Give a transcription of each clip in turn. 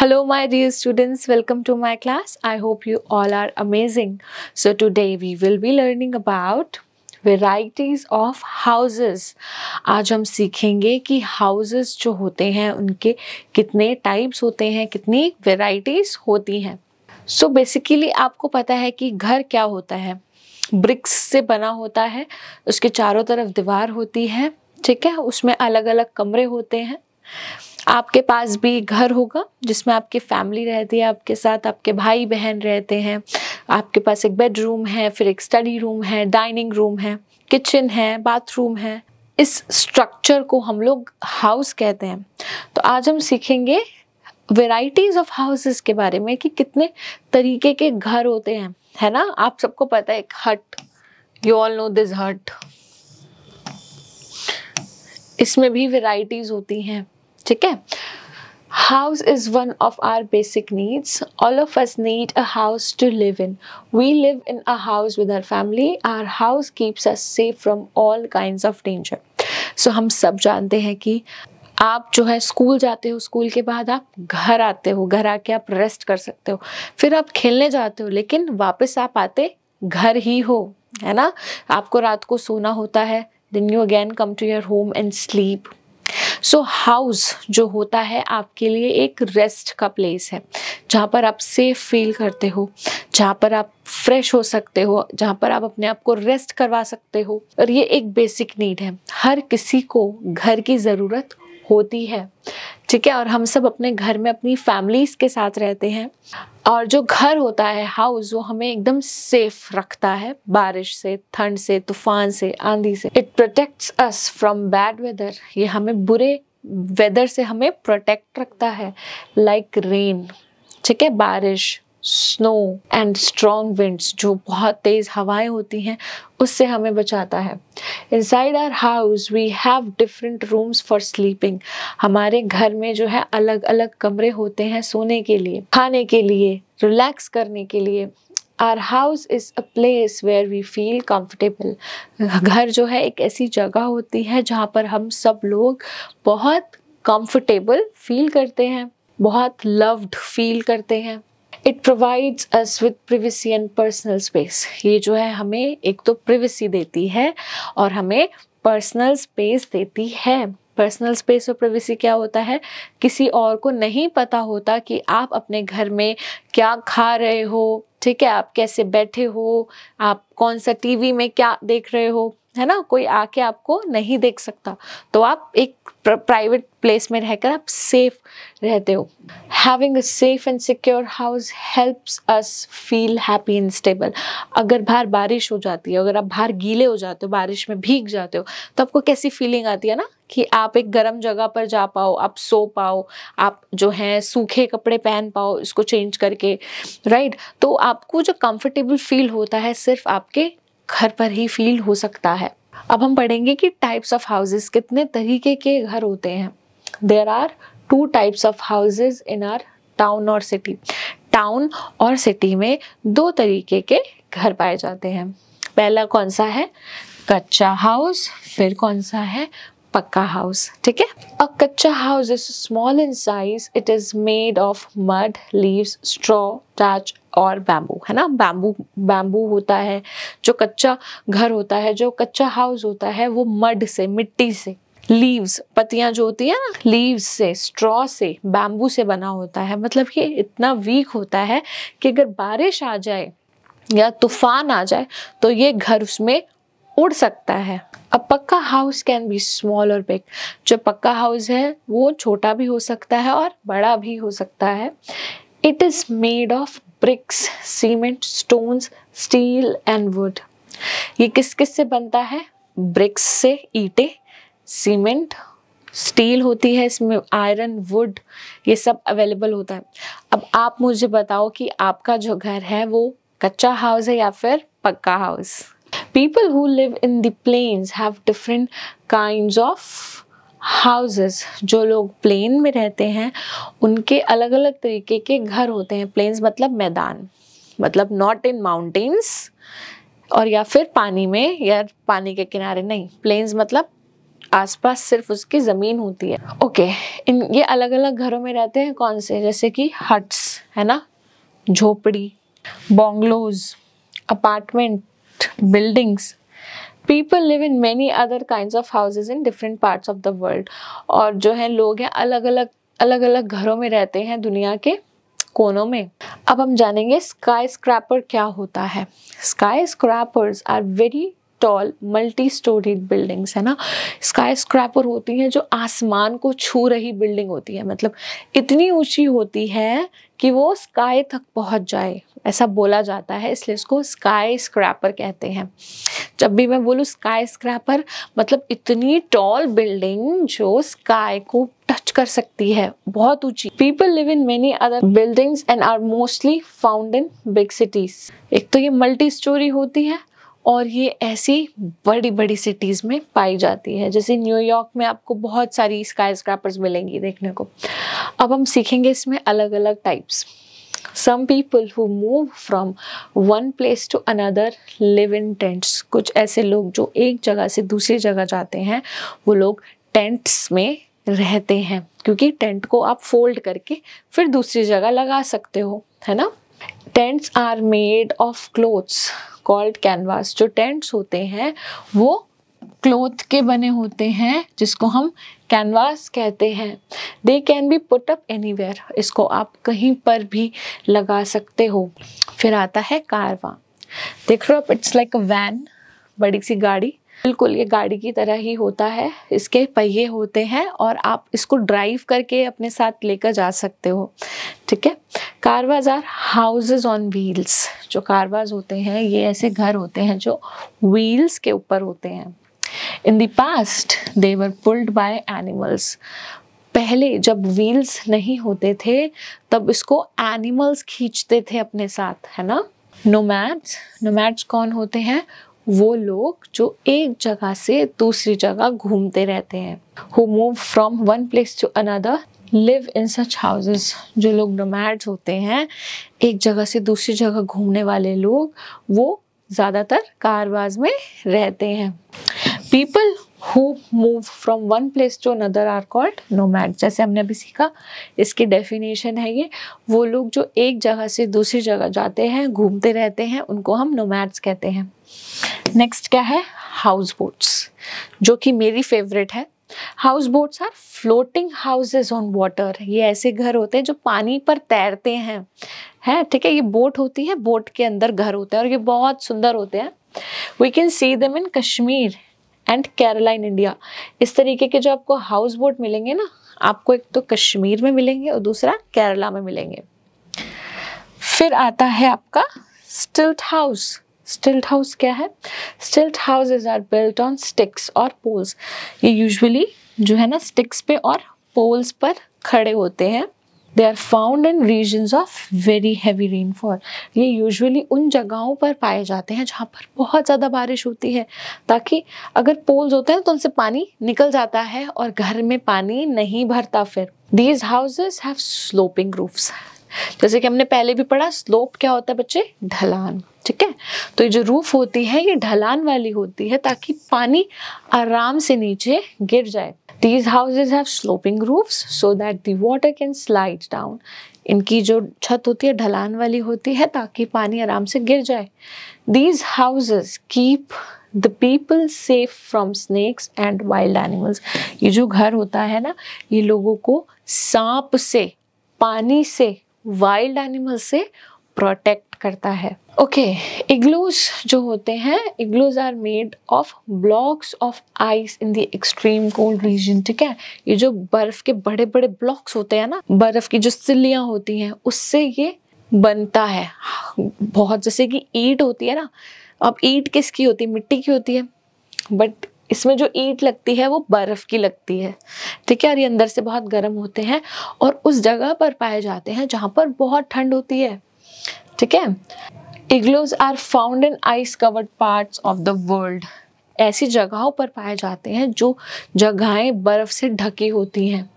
Hello, my dear students. Welcome to my class. I hope you all are amazing. So, today we will be learning about varieties of houses. आज हम सीखेंगे कि houses जो होते हैं उनके कितने types होते हैं, कितनी varieties होती हैं. So, basically आपको पता है कि घर क्या होता है. ब्रिक्स से बना होता है, उसके चारों तरफ दीवार होती है, ठीक है. उसमें अलग अलग कमरे होते हैं. आपके पास भी घर होगा जिसमें आपकी फैमिली रहती है, आपके साथ आपके भाई बहन रहते हैं. आपके पास एक बेडरूम है, फिर एक स्टडी रूम है, डाइनिंग रूम है, किचन है, बाथरूम है. इस स्ट्रक्चर को हम लोग हाउस कहते हैं. तो आज हम सीखेंगे वेराइटीज ऑफ हाउसेस के बारे में कि कितने तरीके के घर होते हैं, है ना. आप सबको पता है एक हट, यू ऑल नो दिस हट, इसमें भी वेराइटीज होती हैं, ठीक है. House is one of our basic needs. All of us need a house to live in. We live in a house with our family. Our house keeps us safe from all kinds of danger. So हम सब जानते हैं कि आप जो है school जाते हो, स्कूल के बाद आप घर आते हो, घर आके आप रेस्ट कर सकते हो, फिर आप खेलने जाते हो, लेकिन वापस आप आते घर ही हो, है ना. आपको रात को सोना होता है, then you again come to your home and sleep. So house जो होता है आपके लिए एक रेस्ट का प्लेस है, जहाँ पर आप सेफ फील करते हो, जहाँ पर आप फ्रेश हो सकते हो, जहाँ पर आप अपने आप को रेस्ट करवा सकते हो. और ये एक बेसिक नीड है, हर किसी को घर की ज़रूरत होती है, ठीक है. और हम सब अपने घर में अपनी फैमिलीज के साथ रहते हैं, और जो घर होता है हाउस, वो हमें एकदम सेफ रखता है बारिश से, ठंड से, तूफान से, आंधी से. It protects us from bad weather. ये हमें बुरे वेदर से हमें प्रोटेक्ट रखता है, लाइक रेन, ठीक है, बारिश, स्नो एंड स्ट्रॉन्ग विंड्स, जो बहुत तेज हवाएं होती हैं, उससे हमें बचाता है. Inside our house we have different rooms for sleeping. हमारे घर में जो है अलग अलग कमरे होते हैं सोने के लिए, खाने के लिए, रिलैक्स करने के लिए. Our house is a place where we feel comfortable. घर जो है एक ऐसी जगह होती है जहाँ पर हम सब लोग बहुत कंफर्टेबल फील करते हैं, बहुत लव्ड फील करते हैं. It provides us with privacy and personal space. ये जो है हमें एक तो प्रिवेसी देती है और हमें पर्सनल स्पेस देती है. पर्सनल स्पेस और प्रिवेसी क्या होता है, किसी और को नहीं पता होता कि आप अपने घर में क्या खा रहे हो, ठीक है, आप कैसे बैठे हो, आप कौन सा टीवी में क्या देख रहे हो, है ना. कोई आके आपको नहीं देख सकता, तो आप एक प्राइवेट प्लेस में रहकर आप सेफ रहते हो. Having a safe and secure house helps us feel happy and stable. अगर बाहर बारिश हो जाती है, अगर आप बाहर गीले हो जाते हो, बारिश में भीग जाते हो, तो आपको कैसी फीलिंग आती है ना, कि आप एक गर्म जगह पर जा पाओ, आप सो पाओ, आप जो है सूखे कपड़े पहन पाओ इसको चेंज करके, राइट. तो आपको जो कंफर्टेबल फील होता है सिर्फ आपके घर पर ही फील हो सकता है. अब हम पढ़ेंगे कि टाइप्स ऑफ हाउसेस, कितने तरीके के घर होते हैं. There are 2 types of houses in our town और सिटी. टाउन और सिटी में 2 तरीके के घर पाए जाते हैं. पहला कौन सा है, कच्चा हाउस, फिर कौन सा है, पक्का हाउस, ठीक है. A kutcha house is small in size. It is made of mud, leaves, straw, thatch और बैम्बू, है ना. बैम्बू होता है जो कच्चा घर होता है. जो कच्चा हाउस होता है वो मड से, मिट्टी से, लीव्स, पत्तियां जो होती है ना, लीव्स से, स्ट्रॉ से, बैम्बू से बना होता है. मतलब ये इतना वीक होता है कि अगर बारिश आ जाए या तूफान आ जाए तो ये घर उसमें उड़ सकता है. अब पक्का हाउस कैन बी स्मॉल और बिग. जो पक्का हाउस है वो छोटा भी हो सकता है और बड़ा भी हो सकता है. It is made of BRICS, cement, stones, steel and would. ये किस किस से बनता है, ब्रिक्स से, ईंटें, सीमेंट, स्टील होती है इसमें, आयरन, वुड, ये सब अवेलेबल होता है. अब आप मुझे बताओ कि आपका जो घर है वो कच्चा हाउस है या फिर पक्का house. People who live in the plains have different kinds of houses. जो लोग प्लेन में रहते हैं उनके अलग अलग तरीके के घर होते हैं. प्लेन्स मतलब मैदान, मतलब नॉट इन माउंटेन्स और या फिर पानी में या पानी के किनारे, नहीं. प्लेन्स मतलब आसपास सिर्फ उसकी जमीन होती है। ओके, इन ये अलग अलग घरों में रहते हैं। कौन से? जैसे कि हट्स है ना, झोपड़ी, bungalows, apartment, buildings. People live in many other kinds of houses in different parts of the world. और जो है लोग हैं अलग अलग घरों में रहते हैं दुनिया के कोनों में। अब हम जानेंगे स्काई स्क्रैपर क्या होता है। Skyscrapers are very tall multi storeyed buildings, है ना। स्काई स्क्रैपर होती हैं जो आसमान को छू रही बिल्डिंग होती है, मतलब इतनी ऊंची होती है कि वो स्काई तक पहुंच जाए, ऐसा बोला जाता है, इसलिए इसको स्काई स्क्रैपर कहते हैं। जब भी मैं बोलूँ स्काई स्क्रैपर, मतलब इतनी टॉल बिल्डिंग जो स्काई को टच कर सकती है, बहुत ऊंची। People live in many other buildings and are mostly found in big cities. एक तो ये मल्टी स्टोरी होती है और ये ऐसी बड़ी बड़ी सिटीज़ में पाई जाती है। जैसे न्यूयॉर्क में आपको बहुत सारी स्काई स्क्रैपर्स मिलेंगी देखने को। अब हम सीखेंगे इसमें अलग अलग types. Some people who move from one place to another live in tents। कुछ ऐसे लोग जो एक जगह से दूसरी जगह जाते हैं वो लोग टेंट्स में रहते हैं, क्योंकि टेंट को आप फोल्ड करके फिर दूसरी जगह लगा सकते हो, है ना। Tents are made of clothes called canvas. जो टेंट्स होते हैं वो क्लोथ के बने होते हैं जिसको हम कैनवास कहते हैं। They can be put up anywhere. इसको आप कहीं पर भी लगा सकते हो। फिर आता है कारवां। देख रहे हो, इट्स लाइक अ वैन, बड़ी सी गाड़ी। बिल्कुल ये गाड़ी की तरह ही होता है। इसके पहिए होते हैं और आप इसको ड्राइव करके अपने साथ लेकर जा सकते हो, ठीक है। कारवाज आर हाउसेज ऑन व्हील्स। जो कारवाज होते हैं ये ऐसे घर होते हैं जो व्हील्स के ऊपर होते हैं। In the past they were pulled by animals. पहले जब व्हील्स नहीं होते थे तब इसको एनिमल्स खींचते थे अपने साथ, है ना। नोमैड्स कौन होते हैं? वो लोग जो एक जगह से दूसरी जगह घूमते रहते हैं। Who move from one place to another live in such houses। जो लोग नोमैड्स होते हैं, एक जगह से दूसरी जगह घूमने वाले लोग, वो ज़्यादातर कारवाज में रहते हैं। People who move from one place to another are called nomads। जैसे हमने अभी सीखा, इसकी डेफिनेशन है ये, वो लोग जो एक जगह से दूसरी जगह जाते हैं, घूमते रहते हैं, उनको हम nomads कहते हैं। नेक्स्ट क्या है? हाउस बोट्स, जो कि मेरी फेवरेट है। Houseboats are floating houses on water. ये ऐसे घर होते हैं जो पानी पर तैरते हैं, है, ठीक है। ये बोट होती है, बोट के अंदर घर होते हैं और ये बहुत सुंदर होते हैं। We can see them in Kashmir and Kerala in India. इस तरीके के जो आपको हाउस बोट मिलेंगे ना, आपको एक तो कश्मीर में मिलेंगे और दूसरा केरला में मिलेंगे। फिर आता है आपका स्टिल्ट हाउस। स्टिल्ट हाउस क्या है? Stilt houses are built on sticks और पोल्स। ये यूजुअली जो है ना स्टिक्स पे और पोल्स पर खड़े होते हैं। They are found in regions of very heavy rainfall. ये यूजुअली उन जगहों पर पाए जाते हैं जहाँ पर बहुत ज़्यादा बारिश होती है, ताकि अगर पोल्स होते हैं तो उनसे पानी निकल जाता है और घर में पानी नहीं भरता फिर। These houses have sloping roofs. जैसे कि हमने पहले भी पढ़ा, स्लोप क्या होता है बच्चे? ढलान, ठीक है। तो ये जो रूफ होती है ये ढलान वाली होती है ताकि पानी आराम से नीचे गिर जाए। These houses have sloping roofs so that the water can slide down। इनकी जो छत होती है ढलान वाली होती है ताकि पानी आराम से गिर जाए। These houses keep the people safe from snakes and wild animals। ये जो घर होता है ना, ये लोगों को सांप से, पानी से, वाइल्ड एनिमल से प्रोटेक्ट करता है। ओके, इग्लूज जो होते हैं, igloos are made of blocks of ice in the extreme cold region, ठीक है। ये जो बर्फ के बड़े बड़े ब्लॉक्स होते हैं ना, बर्फ की जो सिल्लियां होती हैं, उससे ये बनता है। बहुत, जैसे कि ईंट होती है ना, अब ईंट किसकी होती है? मिट्टी की होती है, बट इसमें जो ईंट लगती है वो बर्फ की लगती है, ठीक है। और ये अंदर से बहुत गर्म होते हैं और उस जगह पर पाए जाते हैं जहाँ पर बहुत ठंड होती है, ठीक है। Igloos are found in ice covered parts of the world. ऐसी जगहों पर पाए जाते हैं जो जगहें बर्फ से ढकी होती हैं।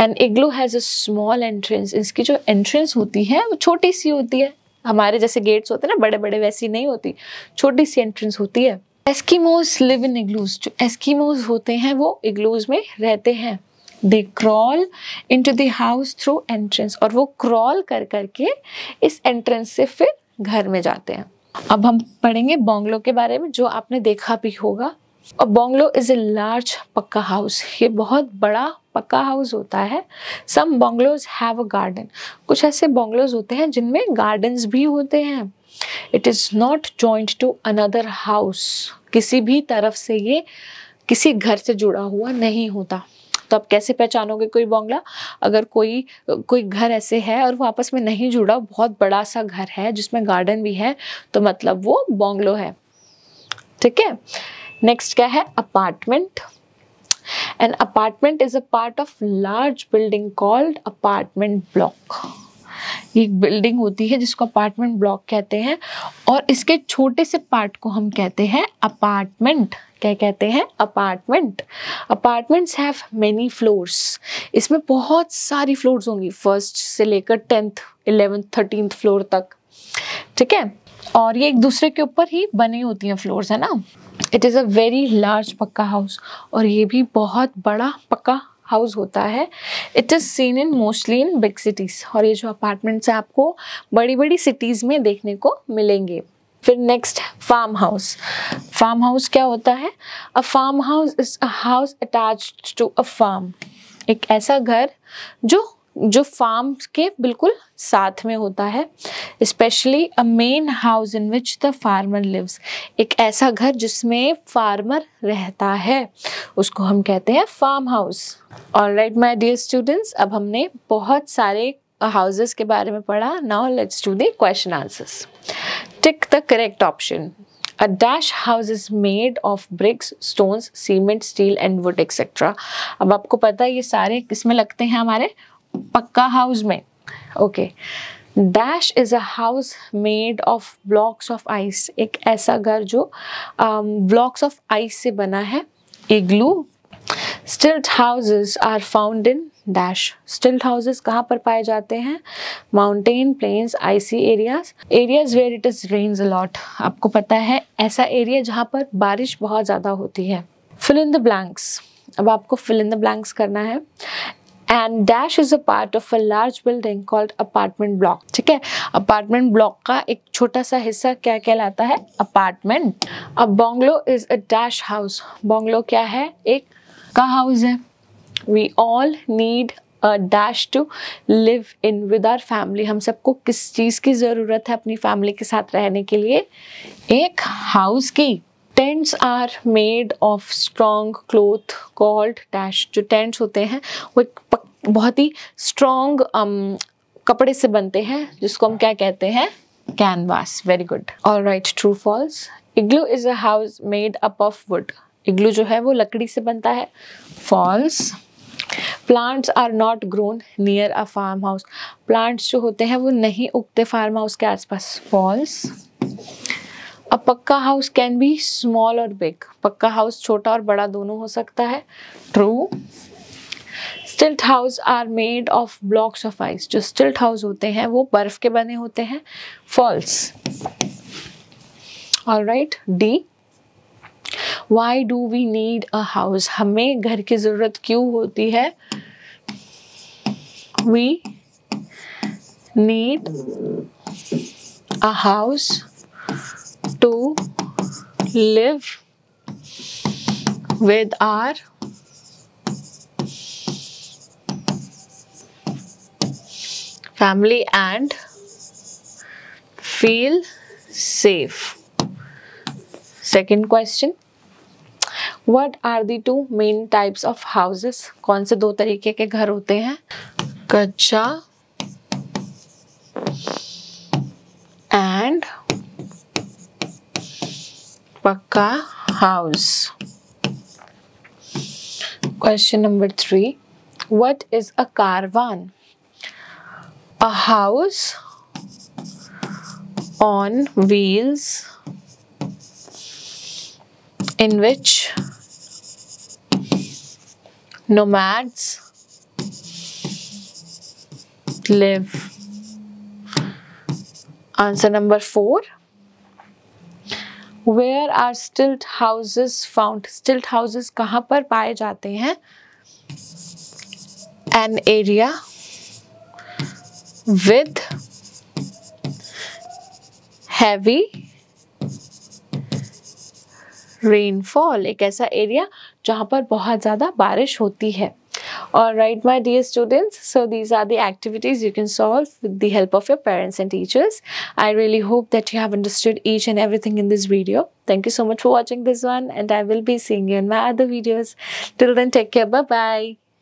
And igloo has a small entrance. इसकी जो एंट्रेंस होती है वो छोटी सी होती है, हमारे जैसे गेट्स होते हैं ना बड़े बड़े, वैसी नहीं होती, छोटी सी एंट्रेंस होती है। Eskimos live in igloos. जो एस्किमोज होते हैं वो इग्लूज में रहते हैं। They crawl into the house through entrance, और वो क्रॉल कर करके इस एंट्रेंस से फिर घर में जाते हैं। अब हम पढ़ेंगे बंगलो के बारे में, जो आपने देखा भी होगा। और बंगलो इज ए लार्ज पक्का हाउस। ये बहुत बड़ा पक्का हाउस होता है। सम बंगलोज हैव अ गार्डन। कुछ ऐसे बंगलोज होते हैं जिनमें गार्डन्स भी होते हैं। It is not joint to another house. किसी भी तरफ से ये किसी घर से जुड़ा हुआ नहीं होता। तो आप कैसे पहचानोगे कोई बंगला? अगर कोई घर ऐसे है और वो आपस में नहीं जुड़ा, बहुत बड़ा सा घर है जिसमें गार्डन भी है, तो मतलब वो बंगलो है। ठीक है। नेक्स्ट क्या है? Apartment. An apartment is a part of large building called apartment block. एक बिल्डिंग होती है जिसको अपार्टमेंट ब्लॉक कहते हैं, और इसके छोटे से पार्ट को हम कहते हैं अपार्टमेंट। क्या कहते हैं? Apartment. Apartments have many floors. इसमें बहुत सारी फ्लोर्स होंगी, फर्स्ट से लेकर 10th 11th 13th फ्लोर तक। ठीक है। और ये एक दूसरे के ऊपर ही बनी होती हैं फ्लोर्स, है ना। It is a very large पक्का हाउस, और ये भी बहुत बड़ा पक्का हाउस होता है। It is seen in mostly in big cities, और ये जो अपार्टमेंट्स हैं आपको बड़ी बड़ी सिटीज़ में देखने को मिलेंगे। फिर next, farm house. Farm house क्या होता है? A farm house is a house attached to a farm. एक ऐसा घर जो फार्म के बिल्कुल साथ में होता है। Specially a main house in which the farmer lives. एक ऐसा घर जिसमें फार्मर रहता है, उसको हम कहते हैं farm house. Alright my dear students, अब हमने बहुत सारे हाउसेस के बारे में पढ़ा। Now let's do the question answers. Tick the correct option. A dash house is made of bricks, stones, cement, steel and wood etc. अब आपको पता है ये सारे किसमें लगते हैं? हमारे पक्का हाउस में। Okay. Dash is a house made of blocks of ice. एक ऐसा घर जो ब्लॉक्स ऑफ आइस से बना है। Igloo. Stilt houses are found in dash. Stilt houses कहाँ पर पाए जाते हैं? Mountain, plains, icy areas, areas where it is rains a lot. आपको पता है ऐसा एरिया जहाँ पर बारिश बहुत ज़्यादा होती है। Fill in the blanks. अब आपको फिल इन द ब्लैंक्स करना है। And dash is a part of a large building called apartment block. ठीक है। अपार्टमेंट ब्लॉक का एक छोटा सा हिस्सा क्या कहलाता है? अपार्टमेंट। अब bungalow is a dash house. Bungalow क्या है? एक का हाउस है। We all need a dash to live in with our family. हम सबको किस चीज़ की ज़रूरत है अपनी फैमिली के साथ रहने के लिए? एक हाउस की। Tents are made of strong cloth called dash. जो टेंट्स होते हैं वो एक बहुत ही स्ट्रॉन्ग कपड़े से बनते हैं, जिसको हम क्या कहते हैं? Canvas. Very good. Alright, true false. Igloo is a house made up of wood. Igloo जो है वो लकड़ी से बनता है। False. Plants are not grown near a farm house. Plants जो होते हैं वो नहीं उगते फार्म हाउस के आसपास। False. A pucca house can be small और बिग। पक्का हाउस छोटा और बड़ा दोनों हो सकता है। True. Stilt house are made of blocks of ice. जो स्टिल्ट हाउस होते हैं वो बर्फ के बने होते हैं। False. Alright, D. Why do we need a house? हमें घर की जरूरत क्यों होती है? We need a house to live with our family and feel safe. Second question. What are the two main types of houses? कौन से दो तरीके के घर होते हैं? कच्चा and पक्का house. Question number 3. What is a caravan? A house on wheels in which nomads live. Answer number 4. Where are stilt houses found? Stilt houses कहाँ पर पाए जाते हैं? An area with heavy rainfall. एक ऐसा एरिया जहाँ पर बहुत ज़्यादा बारिश होती है. Alright, my dear students, so these are the activities you can solve with the help of your parents and teachers. I really hope that you have understood each and everything in this video. Thank you so much for watching this one, and I will be seeing you in my other videos. Till then, take care. Bye-bye.